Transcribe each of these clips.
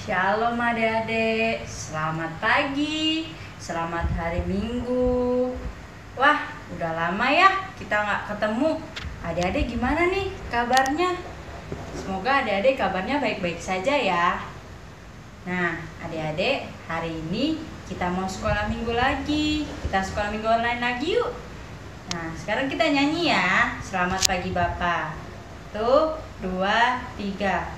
Shalom adik-adik, selamat pagi, selamat hari Minggu. Wah, udah lama ya kita nggak ketemu. Adik-adik gimana nih kabarnya? Semoga adik-adik kabarnya baik-baik saja ya. Nah, adik-adik, hari ini kita mau sekolah minggu lagi. Kita sekolah minggu online lagi yuk. Nah, sekarang kita nyanyi ya. Selamat pagi Bapak. 1, 2, 3.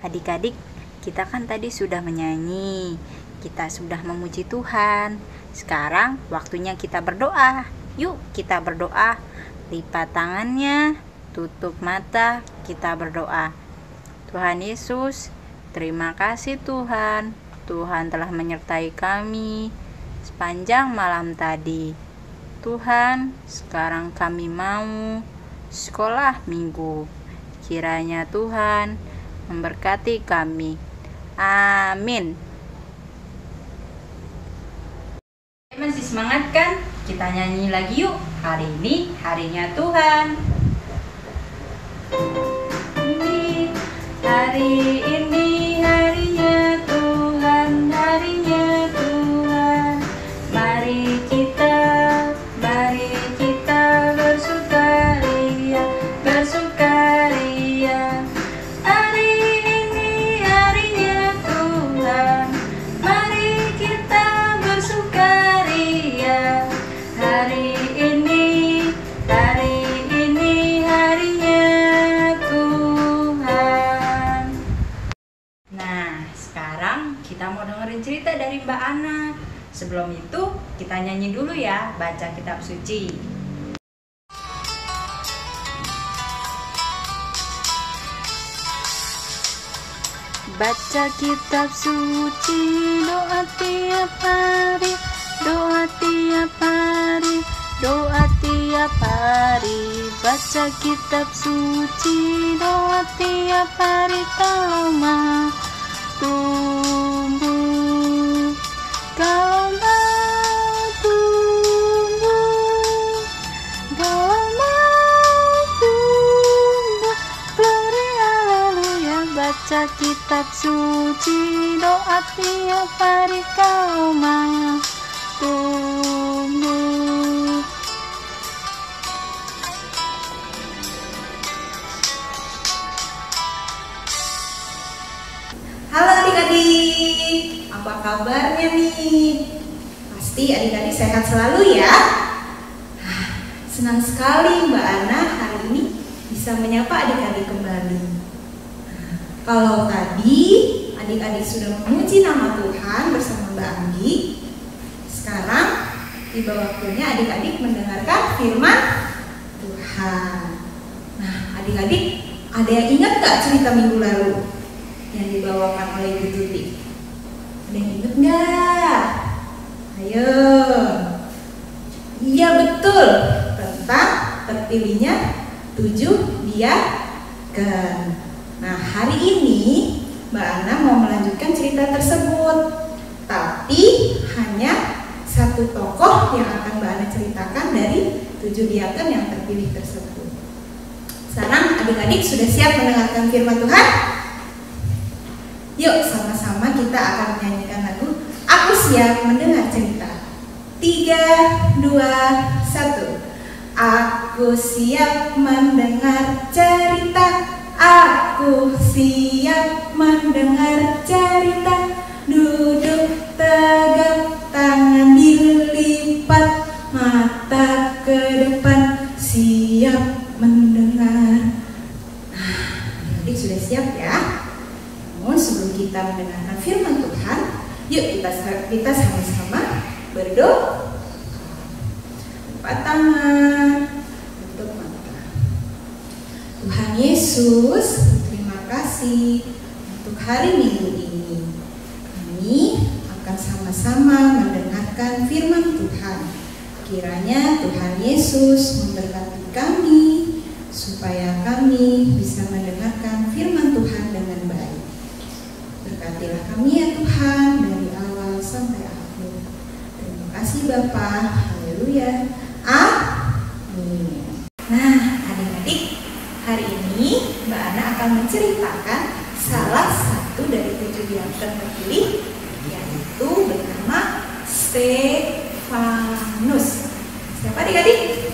Adik-adik, kita kan tadi sudah menyanyi, kita sudah memuji Tuhan. Sekarang waktunya kita berdoa. Yuk kita berdoa. Lipat tangannya, tutup mata, kita berdoa. Tuhan Yesus, terima kasih Tuhan. Tuhan telah menyertai kami sepanjang malam tadi. Tuhan, sekarang kami mau sekolah minggu. Kiranya Tuhan memberkati kami. Amin. Masih semangat kan? Kita nyanyi lagi yuk. Hari ini harinya Tuhan. Hari ini harinya Tuhan, harinya Tuhan. Mari kita bersukaria, bersukaria. Kita mau dengerin cerita dari Mbak Ana. Sebelum itu, kita nyanyi dulu ya, baca kitab suci. Baca kitab suci, doa tiap hari, doa tiap hari, doa tiap hari. Baca kitab suci, doa tiap hari, kalau mau tumbuh, kalau mau tumbuh, kalau mau tumbuh, glory haleluya. Baca kitab suci, doa tiap hari, kalau mau tumbuh. Halo adik-adik, apa kabarnya nih? Pasti adik-adik sehat selalu ya. Senang sekali Mbak Ana hari ini bisa menyapa adik-adik kembali. Kalau tadi adik-adik sudah memuji nama Tuhan bersama Mbak Anggi, sekarang tiba waktunya adik-adik mendengarkan firman Tuhan. Nah adik-adik, ada yang ingat gak cerita minggu lalu yang dibawakan oleh Ibu Tuti? Ada yang inget nggak? Ayo. Iya betul, tentang terpilihnya 7 diaken. Nah hari ini Mbak Ana mau melanjutkan cerita tersebut, tapi hanya satu tokoh yang akan Mbak Ana ceritakan dari 7 diaken yang terpilih tersebut. Sekarang adik-adik sudah siap mendengarkan firman Tuhan? Yuk sama-sama kita akan menyanyikan lagu Aku Siap Mendengar Cerita. 3, 2, 1. Aku siap mendengar cerita. Aku siap mendengar cerita. Duduk tegak, tangan dilipat, mata ke depan, siap mendengar. Nah, adik sudah siap ya? Namun sebelum kita mendengarkan firman Tuhan, yuk kita sama-sama berdoa. Lipat tangan, tutup mata. Tuhan Yesus, terima kasih untuk hari Minggu ini. Kami akan sama-sama mendengarkan firman Tuhan. Kiranya Tuhan Yesus memberkati kami supaya kami bisa mendengarkan firman Tuhan dengan baik. Berkatilah kami ya Tuhan dari awal sampai akhir. Terima kasih Bapa. Haleluya. Amin. Nah, adik-adik, hari ini Mbak Ana akan menceritakan salah satu dari 7 bintang terpilih, yaitu bernama Stefanus. Siapa adik-adik?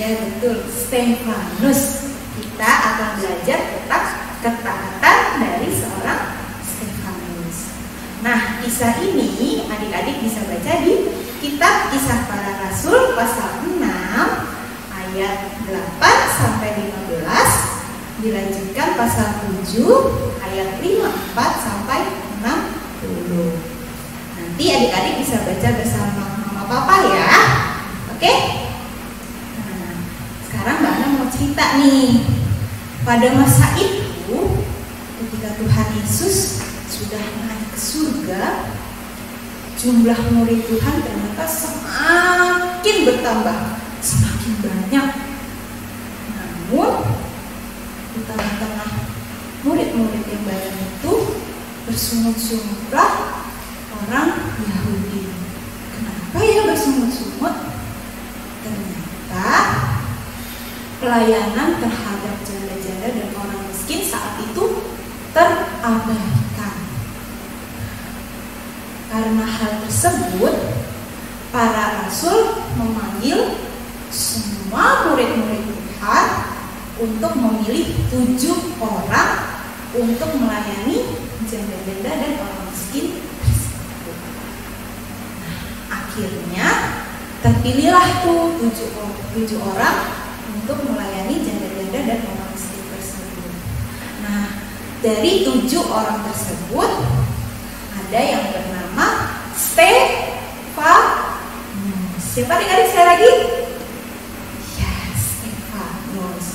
Iya betul, Stefanus. Kita akan belajar tentang ketaatan dari seorang Stefanus. Nah, kisah ini adik-adik bisa baca di Kitab Kisah Para Rasul pasal 6 ayat 8 sampai 15, dilanjutkan pasal 7 ayat 54 sampai 60. Nanti adik-adik bisa baca bersama mama papa ya. Oke? Nah, sekarang Mbak Ana mau cerita nih. Pada masa itu, ketika Tuhan Yesus sudah naik ke surga, jumlah murid Tuhan ternyata semakin bertambah, semakin banyak. Namun di tengah-tengah murid-murid yang banyak itu bersungut-sungutlah orang Yahudi. Kenapa ya bersungut-sungut? Ternyata pelayanan terhadap janda-janda dan orang miskin saat itu terabaikan. Karena hal tersebut, para rasul memanggil semua murid-murid Tuhan untuk memilih 7 orang untuk melayani janda-janda dan orang miskin tersebut. Nah, akhirnya terpilihlah tuh 7 orang untuk melayani janda-janda dan orang miskin tersebut. Nah, dari 7 orang tersebut ada yang bernama Stefanus. Siapa adik-adik saya lagi? Ya, Stefanus.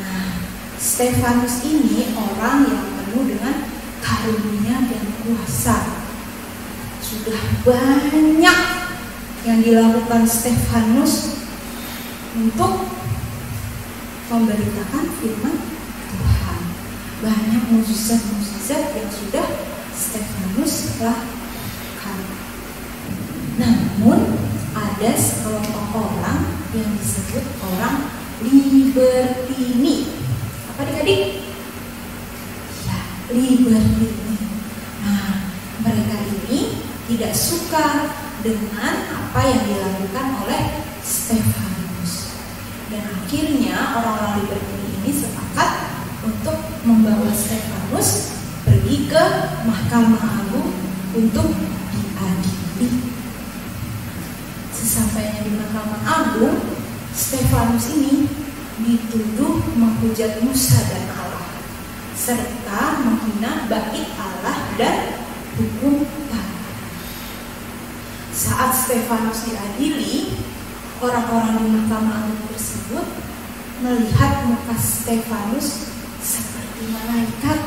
Nah, Stefanus ini orang yang penuh dengan karunia dan kuasa. Sudah banyak yang dilakukan Stefanus untuk memberitakan firman Tuhan. Banyak mukjizat-mukjizat yang sudah Stefanus lakukan. Namun ada sekelompok orang yang disebut orang libertini. Apa adik-adik? Ya, libertini. Nah, mereka ini tidak suka dengan apa yang dilakukan oleh Stefanus. Dan akhirnya orang-orang libertini ini sepakat untuk membawa Stefanus pergi ke Mahkamah Agung untuk diadili. Sesampainya di Mahkamah Agung, Stefanus ini dituduh menghujat Musa dan Allah, serta menghina bait Allah dan hukum Taurat. Saat Stefanus diadili, orang-orang di Mahkamah Agung tersebut melihat muka Stefanus seperti malaikat.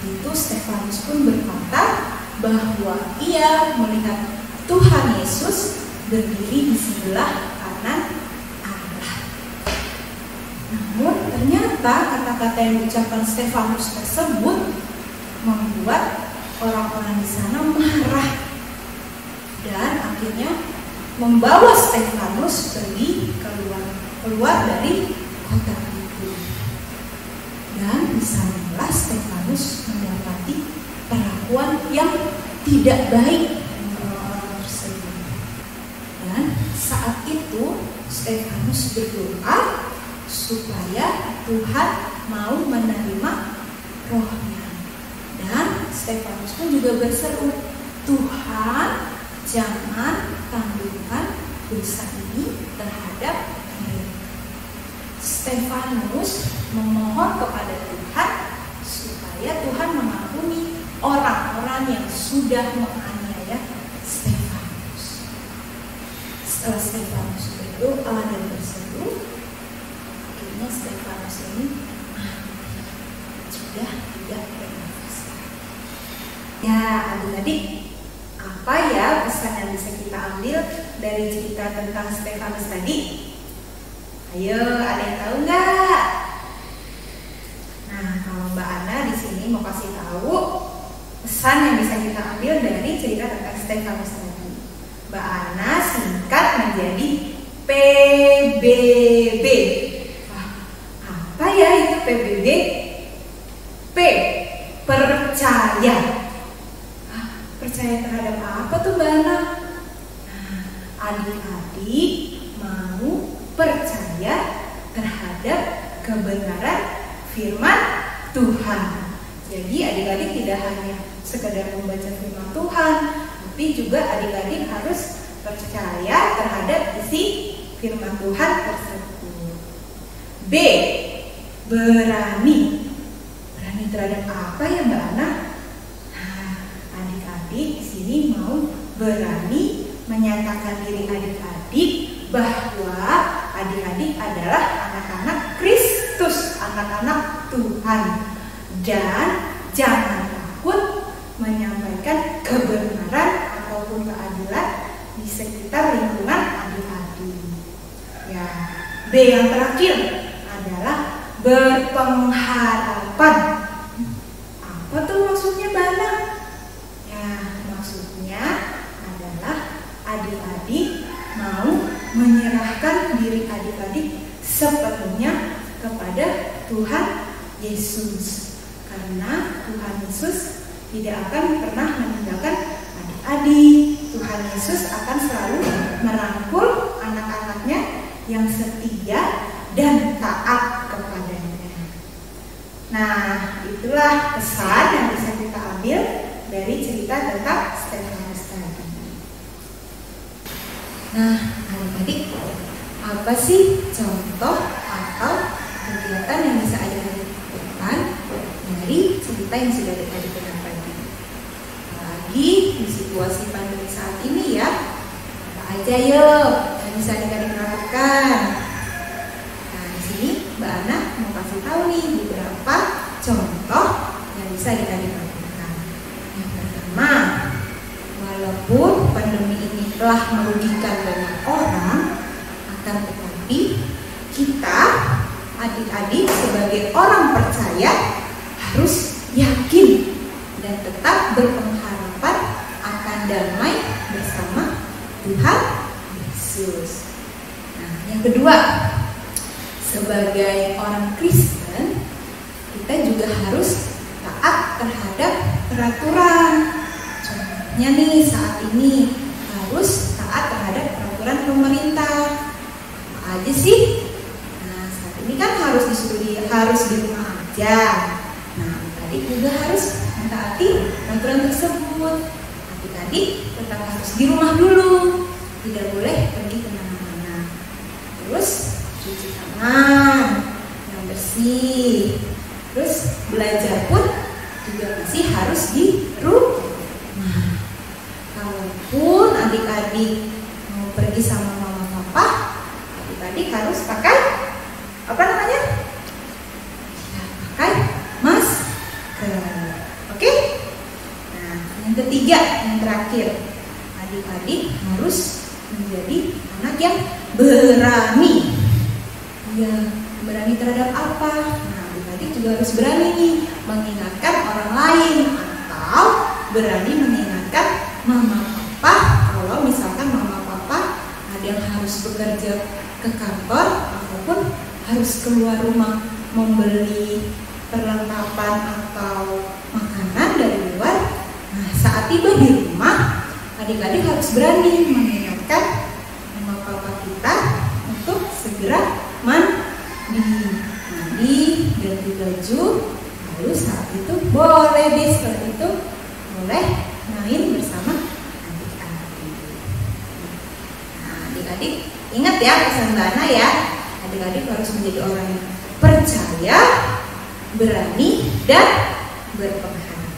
Itu Stefanus pun berkata bahwa ia melihat Tuhan Yesus berdiri di sebelah kanan Allah. Namun ternyata kata-kata yang diucapkan Stefanus tersebut membuat orang-orang di sana marah dan akhirnya membawa Stefanus pergi keluar keluar dari kota itu. Dan di sanalah Stefanus mendapati perlakuan yang tidak baik orang tersebut. Dan saat itu Stefanus berdoa supaya Tuhan mau menerima rohnya. Dan Stefanus pun juga berseru, Tuhan, jangan tangguhkan dosa ini terhadap mereka. Stefanus memohon kepada Tuhan supaya Tuhan mengampuni orang-orang yang sudah menganiaya Stefanus. Setelah Stefanus berdoa dan berseru, akhirnya Stefanus ini sudah tidak bernafas. Ya, adik-adik, apa ya pesan yang bisa kita ambil dari cerita tentang Stefanus tadi? Ayo, ada yang tahu nggak? Nah, kalau Mbak Ana di sini mau kasih tahu pesan yang bisa kita ambil dari cerita tentang Stefanus tadi. Mbak Ana singkat menjadi PBB. Wah, apa ya itu PBB? P, percaya. Percaya terhadap apa tuh Mbak Ana? Nah, adik-adik mau percaya terhadap kebenaran firman Tuhan. Jadi adik-adik tidak hanya sekedar membaca firman Tuhan, tapi juga adik-adik harus percaya terhadap isi firman Tuhan tersebut. B, berani. Berani terhadap apa ya Mbak Ana? Nah, adik-adik di sini mau berani menyatakan diri adik-adik bahwa adik-adik adalah anak-anak Kristus, anak-anak Tuhan. Dan jangan takut menyampaikan kebenaran ataupun keadilan di sekitar lingkungan adik-adik. Ya, B yang terakhir adalah berpengharapan. Apa tuh maksudnya Bana? Ya, maksudnya adalah adik-adik mau menyerahkan diri adik-adik sepenuhnya kepada Tuhan Yesus. Karena Tuhan Yesus tidak akan pernah meninggalkan adik-adik. Tuhan Yesus akan selalu merangkul anak-anaknya yang setia dan taat kepadanya. Nah, itulah pesan yang bisa kita ambil dari cerita tentang Stefanus tadi. Nah, adik-adik, apa sih contoh atau kegiatan yang bisa adik-adik lakukan dari cerita yang sudah adik-adik dengar tadi? Apalagi di situasi pandemi saat ini ya, apa aja yuk yang bisa adik-adik lakukan? Nah, di sini Mbak Ana mau kasih tahu nih beberapa contoh yang bisa adik-adik lakukan. Yang pertama, walaupun pandemi ini telah merugikan banyak orang, akan tetapi kita adik-adik sebagai orang percaya harus yakin dan tetap berpengharapan akan damai bersama Tuhan Yesus. Nah, yang kedua, sebagai orang Kristen kita juga harus taat terhadap peraturan. Contohnya nih saat ini harus taat terhadap peraturan pemerintah. Apa aja sih? Nah, saat ini kan harus di rumah aja. Nah, adik-adik juga harus mentaati peraturan tersebut. Adik-adik tetap harus di rumah dulu, tidak boleh pergi kemana-mana. Terus cuci tangan yang bersih. Terus belajar pun juga masih harus di rumah. Kalaupun adik-adik mau pergi sama mama papa, adik-adik harus pakai apa namanya? Ya, pakai masker. Oke? Nah, yang ketiga, yang terakhir, adik-adik harus menjadi anak yang berani. Ya, berani terhadap apa? Nah, adik-adik juga harus berani nih mengingatkan orang lain atau berani mengingatkan mama papa kalau misalkan mama papa ada yang harus bekerja ke kantor ataupun harus keluar rumah membeli perlengkapan atau makanan dari luar. Nah, saat tiba di rumah, adik-adik harus berani mengingatkan mama papa kita untuk segera mandi, ganti baju, lalu saat itu boleh deh setelah itu boleh main bersama adik-adik. Nah, adik-adik ingat ya pesan Mbak Ana ya, adik-adik harus menjadi orang yang percaya, berani, dan berpengharapan.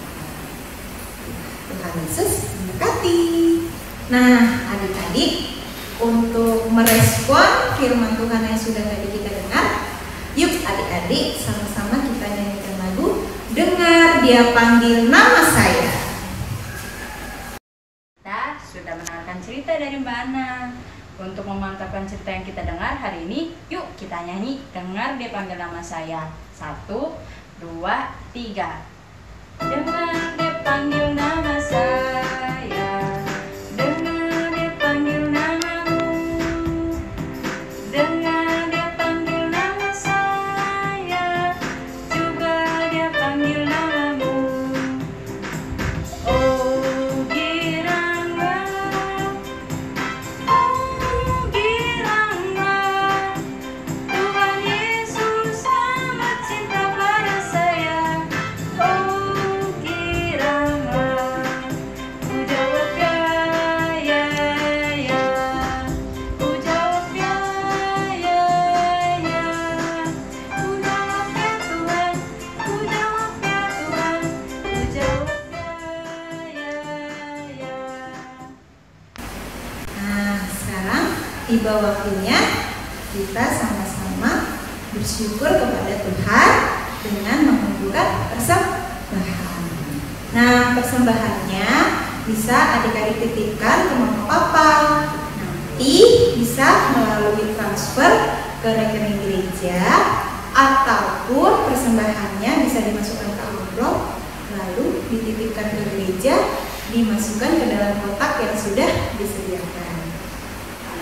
Tuhan Yesus memberkati. Nah, adik-adik, untuk merespon firman Tuhan yang sudah tadi kita dengar, yuk adik-adik sama-sama kita nyanyikan lagu Dengar Dia Panggil Nama Saya. Kita sudah mendengarkan cerita dari Mbak Ana. Untuk memantapkan cerita yang kita dengar hari ini, yuk kita nyanyi Dengar Dia Panggil Nama Saya. 1, 2, 3. Dengar Dia panggil nama saya, dengar Dia panggil namamu, dengar Dia panggil nama saya, juga Dia panggil namamu. Oh giranglah, Tuhan Yesus amat cinta pada saya. Oh giranglah, ku jawab ya, ya, ya, ku jawab ya, ya, ya, ku jawab ya Tuhan, ku jawab ya Tuhan, ku jawab ya, ya, ya. Nah, sekarang tiba waktunya kita sama-sama bersyukur kepada Tuhan dengan mengumpulkan persembahan. Nah, persembahannya bisa adik-adik titipkan ke mama papa. Nanti bisa melalui transfer ke rekening gereja, ataupun persembahannya bisa dimasukkan ke amplop lalu dititipkan ke gereja, dimasukkan ke dalam kotak yang sudah disediakan.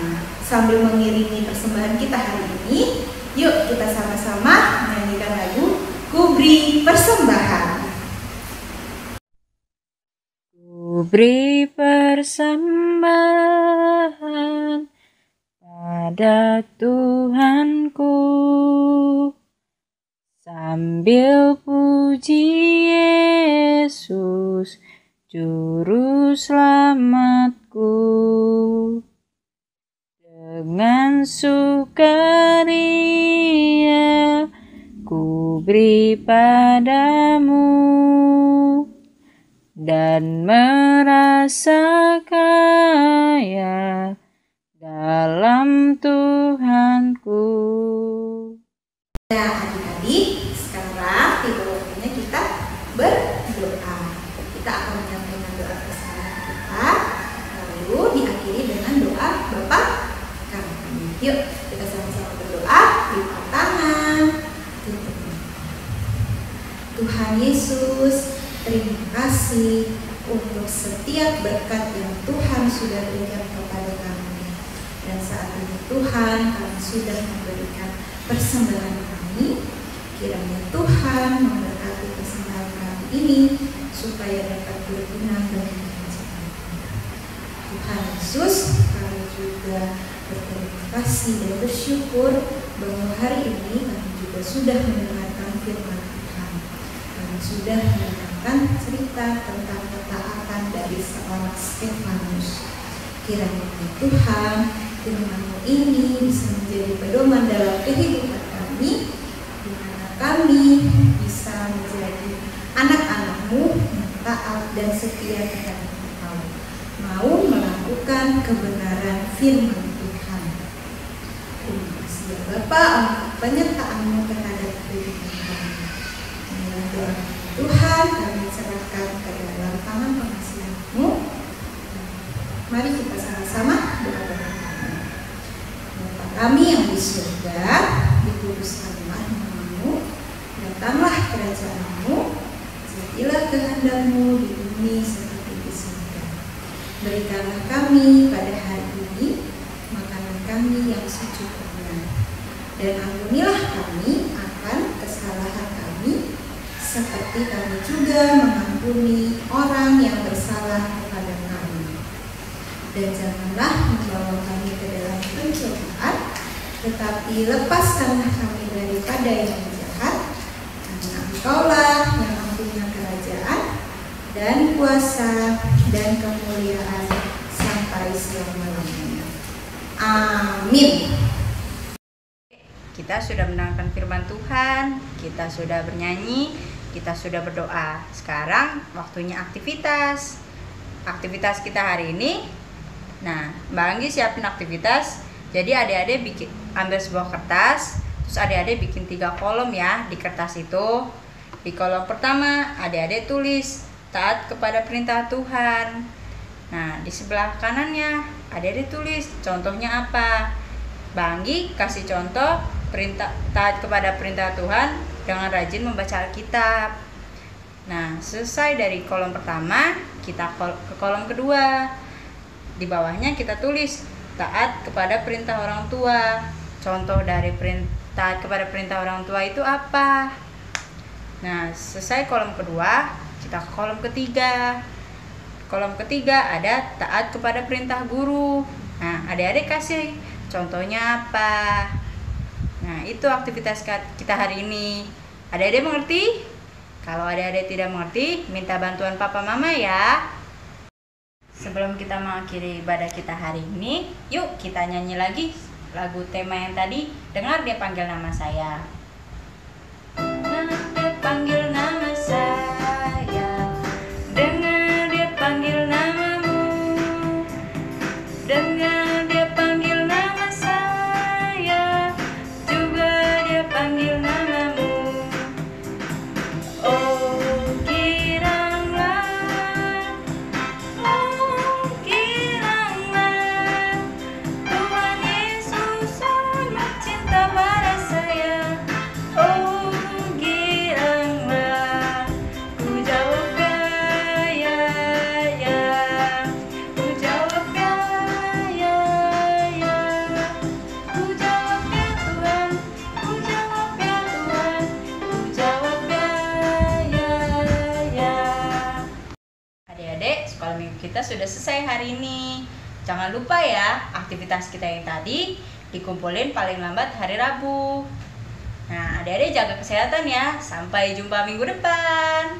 Nah, sambil mengiringi persembahan kita hari ini, yuk kita sama-sama menyanyikan lagu Ku Beri Persembahan. Ku beri persembahan pada Tuhanku, sambil puji Yesus Juru Selamatku. Dengan sukaria ku beri padamu, dan merasa kaya dalam Tuhanku. Ya adik-adik, sekarang tiba waktunya kita berdoa. Kita akan menyampaikan doa kesalahan kita, lalu diakhiri dengan doa Bapa Kami. Yuk kita sama-sama berdoa, lipat tangan, tutup mata. Tuhan Yesus, terima kasih untuk setiap berkat yang Tuhan sudah berikan kepada kami. Dan saat ini Tuhan, kami sudah memberikan persembahan kami. Kiranya Tuhan memberkati persembahan kami ini supaya dapat berguna bagi kerajaan. Tuhan Yesus, kami juga berterima kasih dan bersyukur bahwa hari ini kami juga sudah mendengarkan firman Tuhan. Kami sudah mendengarkan cerita tentang ketaatan dari seorang Stefanus. Kiranya Tuhan, firman-Mu ini bisa menjadi pedoman dalam kehidupan kami, di mana kami bisa menjadi anak-anak-Mu yang taat dan setia kepada Engkau, mau melakukan kebenaran firman Tuhan. Terima kasih ya Bapa untuk penyertaan-Mu terhadap kehidupan kami. Inilah doa Tuhan, kami serahkan ke dalam tangan pengasihan-Mu. Mari kita sama-sama berdoa. Bapa kami yang di surga, dikuduskanlah nama-Mu, datanglah kerajaan-Mu, jadilah kehendak-Mu di bumi seperti di surga. Berikanlah kami pada hari ini makanan kami yang secukupnya, Dan ampunilah kami akan kesalahan kami, seperti kami juga mengampuni orang yang bersalah kepada kami. Dan janganlah membawa kami ke dalam pencobaan, tetapi lepaskanlah kami daripada yang jahat, karena Engkaulah yang mempunyai kerajaan dan kuasa dan kemuliaan sampai selama-lamanya. Amin. Kita sudah mendengarkan firman Tuhan, kita sudah bernyanyi, kita sudah berdoa. Sekarang waktunya aktivitas. Aktivitas kita hari ini. Nah, Mbak Anggi siapin aktivitas. Jadi adik-adik ambil sebuah kertas, terus adik-adik bikin 3 kolom ya di kertas itu. Di kolom pertama adik-adik tulis taat kepada perintah Tuhan. Nah, di sebelah kanannya adik-adik tulis contohnya apa. Mbak Anggi kasih contoh taat kepada perintah Tuhan dengan rajin membaca Alkitab. Nah, selesai dari kolom pertama, kita ke kolom kedua. Di bawahnya kita tulis taat kepada perintah orang tua. Contoh dari taat kepada perintah orang tua itu apa? Nah, selesai kolom kedua, kita ke kolom ketiga. Kolom ketiga ada taat kepada perintah guru. Nah, adik-adik kasih contohnya apa? Nah, itu aktivitas kita hari ini. Adik-adik mengerti? Kalau adik-adik tidak mengerti, minta bantuan papa mama ya. Sebelum kita mengakhiri ibadah kita hari ini, yuk kita nyanyi lagi lagu tema yang tadi. Dengar dia panggil nama saya. Dengar dia panggil nama saya. Dengar dia panggil namamu. Dengar dia panggil nama saya. Juga dia panggil namamu. Oh, giranglah. Oh, giranglah. Tuhan Yesus amat cinta pada saya. Oh, giranglah. Ku jawab ya, ya. Ku jawab ya, ya, ya. Ku jawab ya Tuhan. Ku jawab ya Tuhan. Ku jawab ya, ya, ya. Adik-adik, sekolah minggu kita sudah selesai hari ini. Jangan lupa ya, aktivitas kita yang tadi dikumpulin paling lambat hari Rabu. Nah, adik-adik jaga kesehatan ya. Sampai jumpa minggu depan.